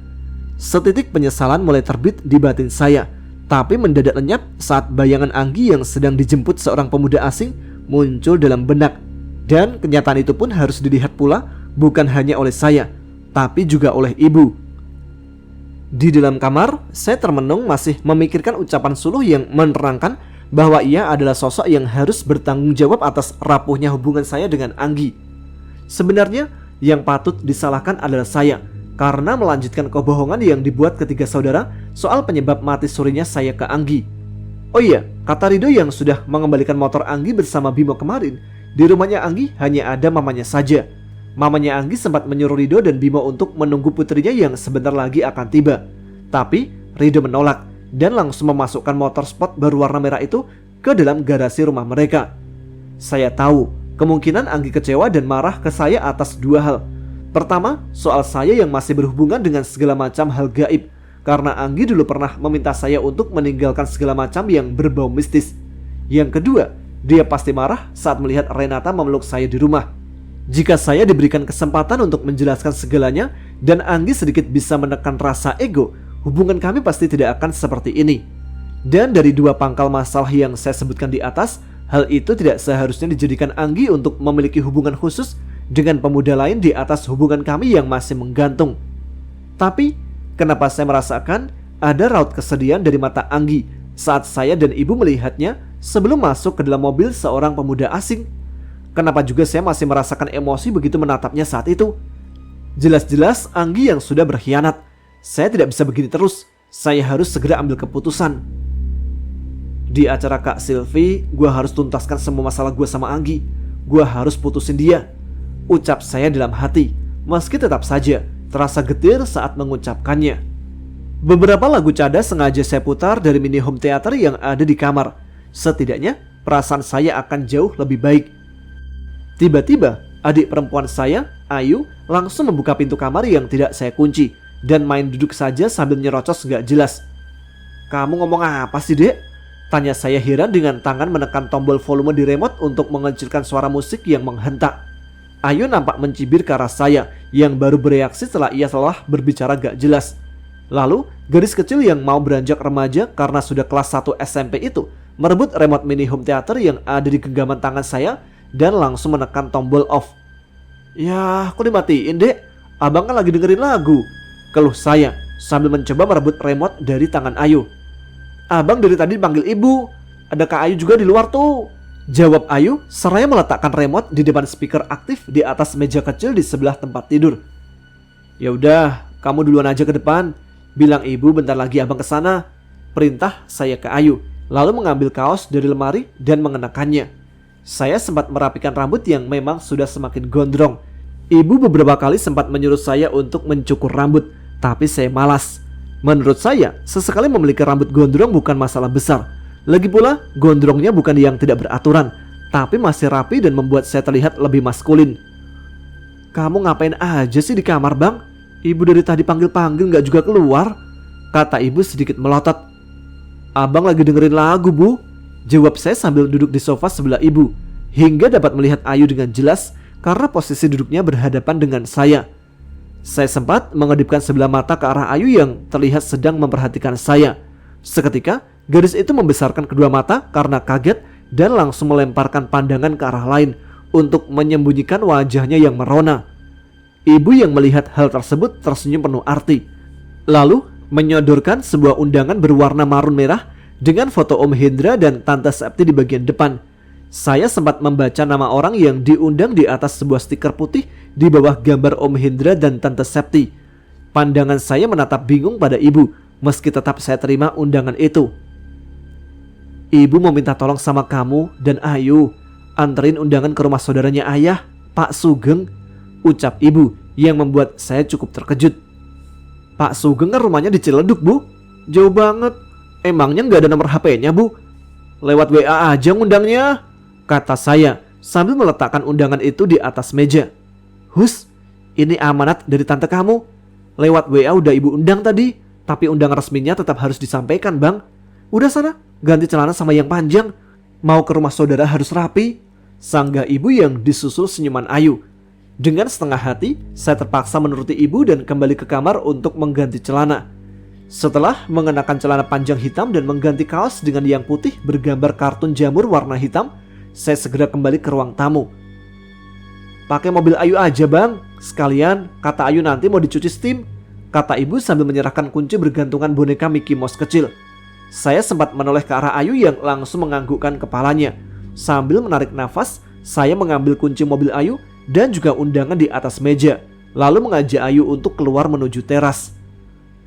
Setitik penyesalan mulai terbit di batin saya, tapi mendadak lenyap saat bayangan Anggi yang sedang dijemput seorang pemuda asing muncul dalam benak. Dan kenyataan itu pun harus dilihat pula bukan hanya oleh saya, tapi juga oleh ibu. Di dalam kamar, saya termenung masih memikirkan ucapan Suluh yang menerangkan bahwa ia adalah sosok yang harus bertanggung jawab atas rapuhnya hubungan saya dengan Anggi. Sebenarnya yang patut disalahkan adalah saya karena melanjutkan kebohongan yang dibuat ketiga saudara soal penyebab mati surinya saya ke Anggi. Oh iya, kata Rido yang sudah mengembalikan motor Anggi bersama Bimo kemarin, di rumahnya Anggi hanya ada mamanya saja. Mamanya Anggi sempat menyuruh Rido dan Bimo untuk menunggu putrinya yang sebentar lagi akan tiba. Tapi Rido menolak dan langsung memasukkan motor sport berwarna merah itu ke dalam garasi rumah mereka. Saya tahu kemungkinan Anggi kecewa dan marah ke saya atas dua hal. Pertama, soal saya yang masih berhubungan dengan segala macam hal gaib, karena Anggi dulu pernah meminta saya untuk meninggalkan segala macam yang berbau mistis. Yang kedua, dia pasti marah saat melihat Renata memeluk saya di rumah. Jika saya diberikan kesempatan untuk menjelaskan segalanya dan Anggi sedikit bisa menekan rasa ego, hubungan kami pasti tidak akan seperti ini. Dan dari dua pangkal masalah yang saya sebutkan di atas, hal itu tidak seharusnya dijadikan Anggi untuk memiliki hubungan khusus dengan pemuda lain di atas hubungan kami yang masih menggantung. Tapi, kenapa saya merasakan ada raut kesedihan dari mata Anggi saat saya dan ibu melihatnya sebelum masuk ke dalam mobil seorang pemuda asing? Kenapa juga saya masih merasakan emosi begitu menatapnya saat itu? Jelas-jelas Anggi yang sudah berkhianat. Saya tidak bisa begini terus. Saya harus segera ambil keputusan. Di acara Kak Silvi, gue harus tuntaskan semua masalah gue sama Anggi. Gue harus putusin dia, ucap saya dalam hati, meski tetap saja terasa getir saat mengucapkannya. Beberapa lagu cadas sengaja saya putar dari mini home theater yang ada di kamar. Setidaknya perasaan saya akan jauh lebih baik. Tiba-tiba adik perempuan saya, Ayu, langsung membuka pintu kamar yang tidak saya kunci dan main duduk saja sambil nyerocos gak jelas. "Kamu ngomong apa sih, Dek?" tanya saya heran dengan tangan menekan tombol volume di remote untuk mengecilkan suara musik yang menghentak. Ayu nampak mencibir ke arah saya yang baru bereaksi setelah ia telah berbicara gak jelas. Lalu gadis kecil yang mau beranjak remaja karena sudah kelas 1 SMP itu merebut remote mini home theater yang ada di genggaman tangan saya dan langsung menekan tombol off. "Ya, kok dimatiin, Dek? Abang kan lagi dengerin lagu," keluh saya sambil mencoba merebut remote dari tangan Ayu. "Abang dari tadi panggil ibu. Ada Kak Ayu juga di luar tuh," jawab Ayu seraya meletakkan remote di depan speaker aktif di atas meja kecil di sebelah tempat tidur. "Ya udah, kamu duluan aja ke depan. Bilang ibu bentar lagi abang kesana," perintah saya ke Ayu, lalu mengambil kaos dari lemari dan mengenakannya. Saya sempat merapikan rambut yang memang sudah semakin gondrong. Ibu beberapa kali sempat menyuruh saya untuk mencukur rambut, tapi saya malas. Menurut saya, sesekali memiliki rambut gondrong bukan masalah besar. Lagi pula, gondrongnya bukan yang tidak beraturan, tapi masih rapi dan membuat saya terlihat lebih maskulin. "Kamu ngapain aja sih di kamar, Bang? Ibu dari tadi panggil-panggil gak juga keluar," kata ibu sedikit melotot. "Abang lagi dengerin lagu, Bu," jawab saya sambil duduk di sofa sebelah ibu, hingga dapat melihat Ayu dengan jelas karena posisi duduknya berhadapan dengan saya. Saya sempat mengedipkan sebelah mata ke arah Ayu yang terlihat sedang memperhatikan saya. Seketika, gadis itu membesarkan kedua mata karena kaget dan langsung melemparkan pandangan ke arah lain untuk menyembunyikan wajahnya yang merona. Ibu yang melihat hal tersebut tersenyum penuh arti, lalu menyodorkan sebuah undangan berwarna marun merah dengan foto Om Hendra dan Tante Septi di bagian depan. Saya sempat membaca nama orang yang diundang di atas sebuah stiker putih di bawah gambar Om Hendra dan Tante Septi. Pandangan saya menatap bingung pada ibu, meski tetap saya terima undangan itu. "Ibu mau minta tolong sama kamu dan Ayu, anterin undangan ke rumah saudaranya ayah, Pak Sugeng," ucap ibu yang membuat saya cukup terkejut. "Pak Sugeng kan rumahnya di Ciledug, Bu. Jauh banget. Emangnya nggak ada nomor HP-nya, Bu? Lewat WA aja ngundangnya," kata saya sambil meletakkan undangan itu di atas meja. "Hus, ini amanat dari tante kamu. Lewat WA udah ibu undang tadi, tapi undangan resminya tetap harus disampaikan, Bang. Udah sana, ganti celana sama yang panjang. Mau ke rumah saudara harus rapi," sanggah ibu yang disusul senyuman Ayu. Dengan setengah hati, saya terpaksa menuruti ibu dan kembali ke kamar untuk mengganti celana. Setelah mengenakan celana panjang hitam dan mengganti kaos dengan yang putih bergambar kartun jamur warna hitam, saya segera kembali ke ruang tamu. "Pakai mobil Ayu aja, Bang. Sekalian, kata Ayu nanti mau dicuci steam," kata ibu sambil menyerahkan kunci bergantungan boneka Mickey Mouse kecil. Saya sempat menoleh ke arah Ayu yang langsung menganggukkan kepalanya. Sambil menarik nafas, saya mengambil kunci mobil Ayu dan juga undangan di atas meja, lalu mengajak Ayu untuk keluar menuju teras.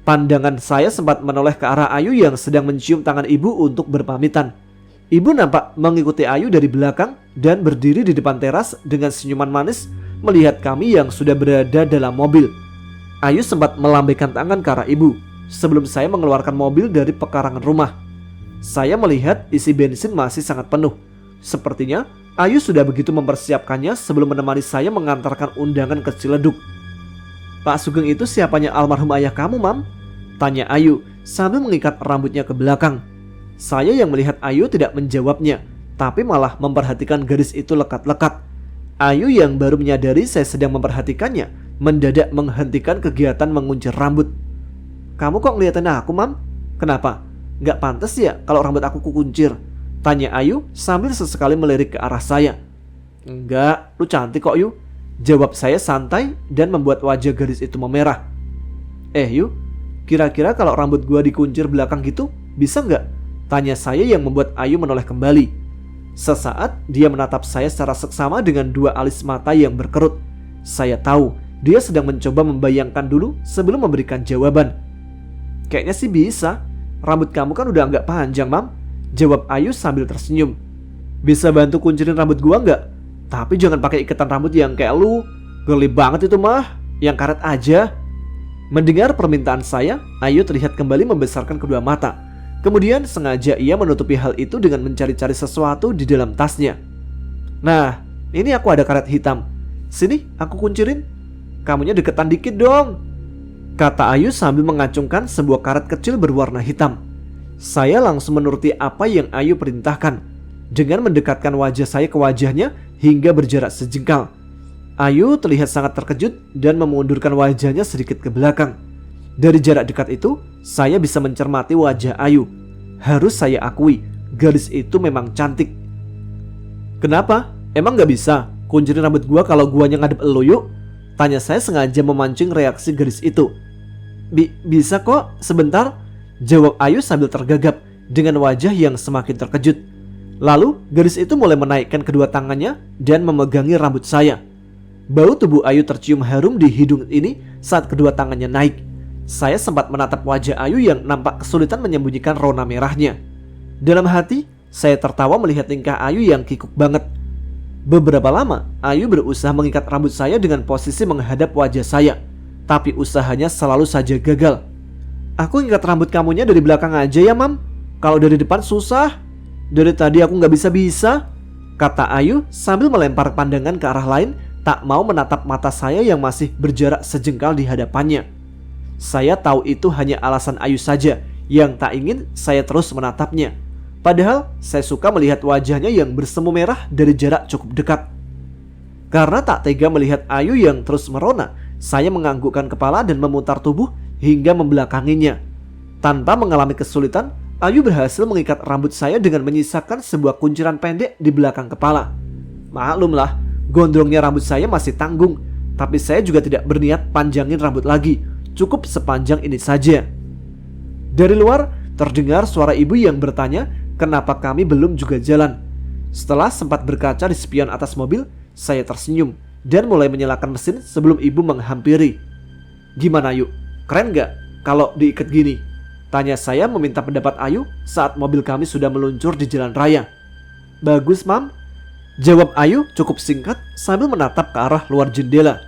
Pandangan saya sempat menoleh ke arah Ayu yang sedang mencium tangan ibu untuk berpamitan. Ibu nampak mengikuti Ayu dari belakang dan berdiri di depan teras dengan senyuman manis melihat kami yang sudah berada dalam mobil. Ayu sempat melambaikan tangan ke arah ibu sebelum saya mengeluarkan mobil dari pekarangan rumah. Saya melihat isi bensin masih sangat penuh. Sepertinya Ayu sudah begitu mempersiapkannya sebelum menemani saya mengantarkan undangan ke Ciledug. Pak Sugeng itu siapanya almarhum ayah kamu, Mam? Tanya Ayu sambil mengikat rambutnya ke belakang. Saya yang melihat Ayu tidak menjawabnya, tapi malah memperhatikan gadis itu lekat-lekat. Ayu yang baru menyadari saya sedang memperhatikannya, mendadak menghentikan kegiatan menguncir rambut. Kamu kok ngeliatin aku, Mam? Kenapa? Gak pantas ya kalau rambut aku kukuncir? Tanya Ayu sambil sesekali melirik ke arah saya. Enggak, lu cantik kok, Yu. Jawab saya santai dan membuat wajah gadis itu memerah. Yu, kira-kira kalau rambut gua dikuncir belakang gitu, bisa nggak? Tanya saya yang membuat Ayu menoleh kembali. Sesaat dia menatap saya secara seksama dengan dua alis mata yang berkerut. Saya tahu dia sedang mencoba membayangkan dulu sebelum memberikan jawaban. Kayaknya sih bisa. Rambut kamu kan udah nggak panjang, Mam. Jawab Ayu sambil tersenyum. Bisa bantu kuncirin rambut gua nggak? Tapi jangan pakai ikatan rambut yang kayak lu. Geli banget itu mah. Yang karet aja. Mendengar permintaan saya, Ayu terlihat kembali membesarkan kedua mata. Kemudian sengaja ia menutupi hal itu dengan mencari-cari sesuatu di dalam tasnya. Nah, ini aku ada karet hitam. Sini, aku kuncirin. Kamunya deketan dikit dong. Kata Ayu sambil mengacungkan sebuah karet kecil berwarna hitam. Saya langsung menuruti apa yang Ayu perintahkan. Dengan mendekatkan wajah saya ke wajahnya hingga berjarak sejengkal. Ayu terlihat sangat terkejut dan memundurkan wajahnya sedikit ke belakang. Dari jarak dekat itu, saya bisa mencermati wajah Ayu. Harus saya akui, gadis itu memang cantik. Kenapa? Emang gak bisa kuncirin rambut gua kalau guanya ngadep elo, Yuk? Tanya saya sengaja memancing reaksi gadis itu. Bisa kok, sebentar. Jawab Ayu sambil tergagap dengan wajah yang semakin terkejut. Lalu gadis itu mulai menaikkan kedua tangannya dan memegangi rambut saya. Bau tubuh Ayu tercium harum di hidung ini saat kedua tangannya naik. Saya sempat menatap wajah Ayu yang nampak kesulitan menyembunyikan rona merahnya. Dalam hati, saya tertawa melihat tingkah Ayu yang kikuk banget. Beberapa lama, Ayu berusaha mengikat rambut saya dengan posisi menghadap wajah saya. Tapi usahanya selalu saja gagal. Aku ikat rambut kamunya dari belakang aja ya, Mam. Kalau dari depan susah. Dari tadi aku gak bisa-bisa. Kata Ayu sambil melempar pandangan ke arah lain, tak mau menatap mata saya yang masih berjarak sejengkal di hadapannya. Saya tahu itu hanya alasan Ayu saja yang tak ingin saya terus menatapnya. Padahal saya suka melihat wajahnya yang bersemu merah dari jarak cukup dekat. Karena tak tega melihat Ayu yang terus merona, saya menganggukkan kepala dan memutar tubuh hingga membelakanginya. Tanpa mengalami kesulitan, Ayu berhasil mengikat rambut saya dengan menyisakan sebuah kunciran pendek di belakang kepala. Maklumlah, gondrongnya rambut saya masih tanggung, tapi saya juga tidak berniat panjangin rambut lagi. Cukup sepanjang ini saja. Dari luar, terdengar suara ibu yang bertanya kenapa kami belum juga jalan. Setelah sempat berkaca di spion atas mobil, saya tersenyum dan mulai menyalakan mesin sebelum ibu menghampiri. Gimana, Yuk? Keren gak kalau diikat gini? Tanya saya meminta pendapat Ayu saat mobil kami sudah meluncur di jalan raya. Bagus, Mam. Jawab Ayu cukup singkat sambil menatap ke arah luar jendela.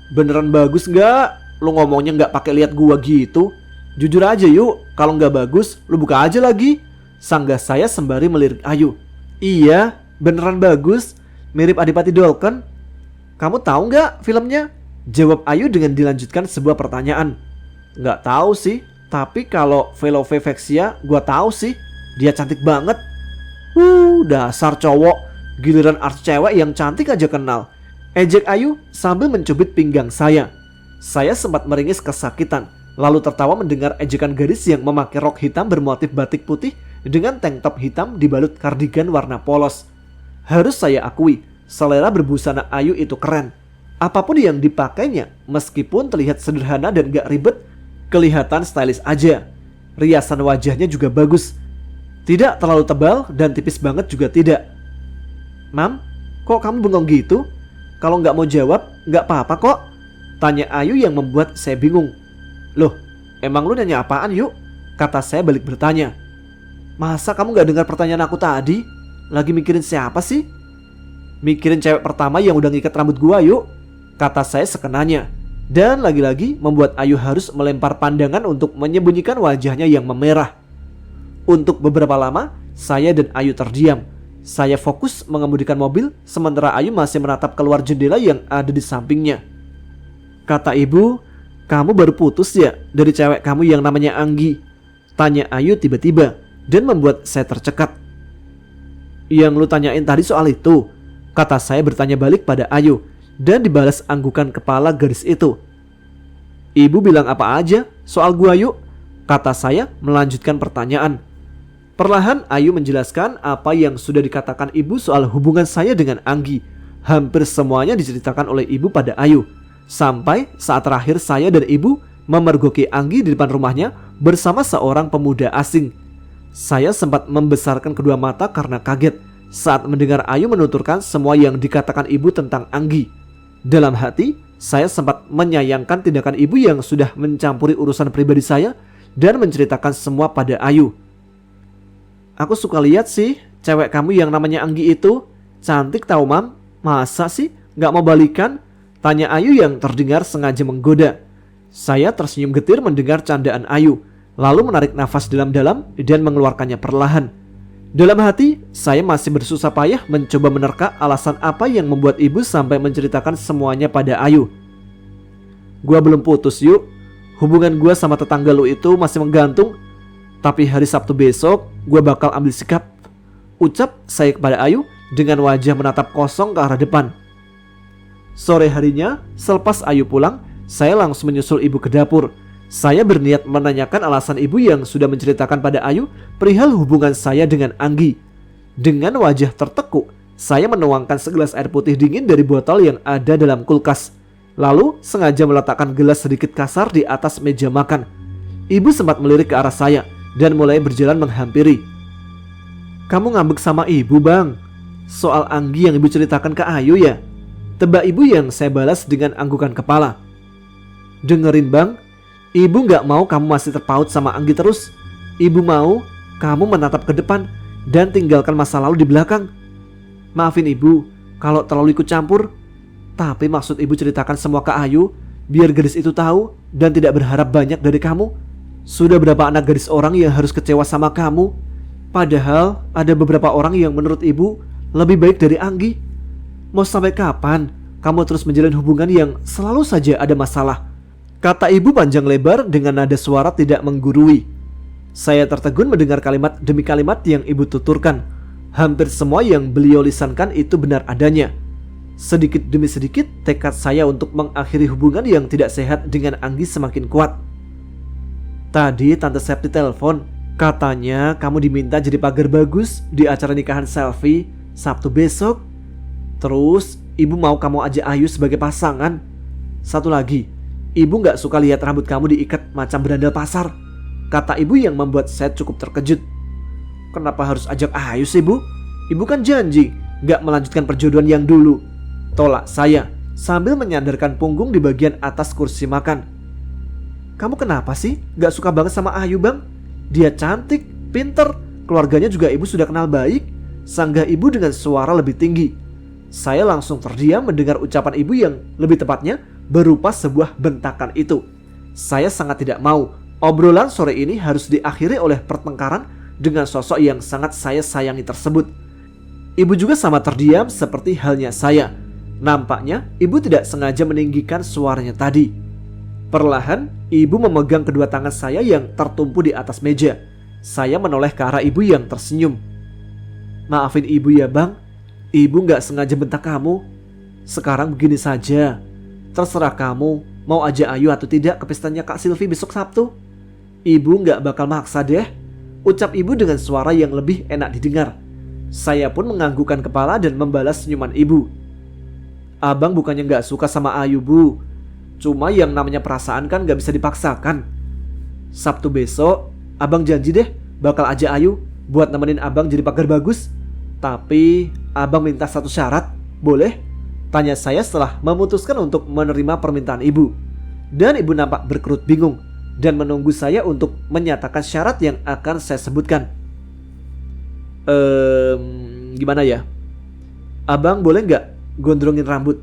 Beneran bagus gak? Lu ngomongnya gak pakai lihat gua gitu. Jujur aja, Yuk. Kalau gak bagus, lu buka aja lagi. Sanggah saya sembari melirik Ayu. Iya, beneran bagus. Mirip Adipati Dolken. Kamu tahu gak filmnya? Jawab Ayu dengan dilanjutkan sebuah pertanyaan. Gak tahu sih, tapi kalau Velove Vexia gua tahu sih. Dia cantik banget. Dasar cowok. Giliran artis cewek yang cantik aja kenal. Ejek Ayu sambil mencubit pinggang saya. Saya sempat meringis kesakitan, lalu tertawa mendengar ejekan gadis yang memakai rok hitam bermotif batik putih dengan tank top hitam dibalut kardigan warna polos. Harus saya akui, selera berbusana Ayu itu keren. Apapun yang dipakainya, meskipun terlihat sederhana dan gak ribet, kelihatan stylish aja. Riasan wajahnya juga bagus. Tidak terlalu tebal dan tipis banget juga tidak. Mam, kok kamu bengong gitu? Kalau gak mau jawab, gak apa-apa kok. Tanya Ayu yang membuat saya bingung. Loh, emang lu nanya apaan, Yuk? Kata saya balik bertanya. Masa kamu gak dengar pertanyaan aku tadi? Lagi mikirin siapa sih? Mikirin cewek pertama yang udah ngikat rambut gua, Yuk. Kata saya sekenanya. Dan lagi-lagi membuat Ayu harus melempar pandangan untuk menyembunyikan wajahnya yang memerah. Untuk beberapa lama, saya dan Ayu terdiam. Saya fokus mengemudikan mobil, sementara Ayu masih menatap keluar jendela yang ada di sampingnya. Kata ibu, kamu baru putus ya dari cewek kamu yang namanya Anggi? Tanya Ayu tiba-tiba dan membuat saya tercekat. Yang lu tanyain tadi soal itu? Kata saya bertanya balik pada Ayu dan dibalas anggukan kepala gadis itu. Ibu bilang apa aja soal gua yuk? Kata saya melanjutkan pertanyaan. Perlahan Ayu menjelaskan apa yang sudah dikatakan ibu soal hubungan saya dengan Anggi. Hampir semuanya diceritakan oleh ibu pada Ayu. Sampai saat terakhir saya dan ibu memergoki Anggi di depan rumahnya bersama seorang pemuda asing. Saya sempat membesarkan kedua mata karena kaget saat mendengar Ayu menuturkan semua yang dikatakan ibu tentang Anggi. Dalam hati, saya sempat menyayangkan tindakan ibu yang sudah mencampuri urusan pribadi saya dan menceritakan semua pada Ayu. Aku suka lihat sih cewek kamu yang namanya Anggi itu. Cantik tau mam. Masa sih gak mau balikan? Tanya Ayu yang terdengar sengaja menggoda. Saya tersenyum getir mendengar candaan Ayu, lalu menarik nafas dalam-dalam dan mengeluarkannya perlahan. Dalam hati, saya masih bersusah payah mencoba menerka alasan apa yang membuat ibu sampai menceritakan semuanya pada Ayu. Gua belum putus yuk. Hubungan gua sama tetangga lu itu masih menggantung. Tapi hari Sabtu besok, gua bakal ambil sikap. Ucap saya kepada Ayu dengan wajah menatap kosong ke arah depan. Sore harinya, selepas Ayu pulang, saya langsung menyusul ibu ke dapur. Saya berniat menanyakan alasan ibu yang sudah menceritakan pada Ayu perihal hubungan saya dengan Anggi. Dengan wajah tertekuk, saya menuangkan segelas air putih dingin dari botol yang ada dalam kulkas. Lalu sengaja meletakkan gelas sedikit kasar di atas meja makan. Ibu sempat melirik ke arah saya dan mulai berjalan menghampiri. Kamu ngambek sama ibu bang? Soal Anggi yang ibu ceritakan ke Ayu ya? Tebak ibu yang saya balas dengan anggukan kepala. Dengerin bang, ibu gak mau kamu masih terpaut sama Anggi terus. Ibu mau kamu menatap ke depan dan tinggalkan masa lalu di belakang. Maafin ibu kalau terlalu ikut campur. Tapi maksud ibu ceritakan semua ke Ayu biar gadis itu tahu dan tidak berharap banyak dari kamu. Sudah berapa anak gadis orang yang harus kecewa sama kamu? Padahal ada beberapa orang yang menurut ibu lebih baik dari Anggi. Mau sampai kapan kamu terus menjalin hubungan yang selalu saja ada masalah? Kata ibu panjang lebar dengan nada suara tidak menggurui. Saya tertegun mendengar kalimat demi kalimat yang ibu tuturkan. Hampir semua yang beliau lisankan itu benar adanya. Sedikit demi sedikit tekad saya untuk mengakhiri hubungan yang tidak sehat dengan Anggi semakin kuat. Tadi Tante Septi telepon, katanya kamu diminta jadi pagar bagus di acara nikahan Selfie Sabtu besok. Terus ibu mau kamu ajak Ayu sebagai pasangan. Satu lagi, ibu gak suka lihat rambut kamu diikat macam berandal pasar. Kata ibu yang membuat saya cukup terkejut. Kenapa harus ajak Ayu sih bu? Ibu kan janji gak melanjutkan perjodohan yang dulu. Tolak saya sambil menyandarkan punggung di bagian atas kursi makan. Kamu kenapa sih gak suka banget sama Ayu bang? Dia cantik, pinter, keluarganya juga ibu sudah kenal baik. Sanggah ibu dengan suara lebih tinggi. Saya langsung terdiam mendengar ucapan ibu yang lebih tepatnya berupa sebuah bentakan itu. Saya sangat tidak mau obrolan sore ini harus diakhiri oleh pertengkaran dengan sosok yang sangat saya sayangi tersebut. Ibu juga sama terdiam seperti halnya saya. Nampaknya ibu tidak sengaja meninggikan suaranya tadi. Perlahan ibu memegang kedua tangan saya yang tertumpu di atas meja. Saya menoleh ke arah ibu yang tersenyum. Maafin ibu ya bang, ibu gak sengaja bentak kamu. Sekarang begini saja, terserah kamu mau ajak Ayu atau tidak ke pestanya Kak Silvi besok Sabtu. Ibu gak bakal maksa deh, ucap ibu dengan suara yang lebih enak didengar. Saya pun menganggukkan kepala dan membalas senyuman ibu. Abang bukannya gak suka sama Ayu bu, cuma yang namanya perasaan kan gak bisa dipaksakan. Sabtu besok abang janji deh bakal ajak Ayu buat nemenin abang jadi pagar bagus. Tapi abang minta satu syarat, boleh? Tanya saya setelah memutuskan untuk menerima permintaan ibu. Dan ibu nampak berkerut bingung dan menunggu saya untuk menyatakan syarat yang akan saya sebutkan. Gimana ya? Abang boleh gak gondrongin rambut?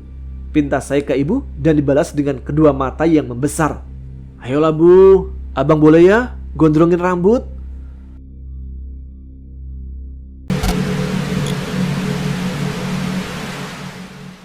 Pinta saya ke ibu dan dibalas dengan kedua mata yang membesar. Ayolah bu, abang boleh ya gondrongin rambut?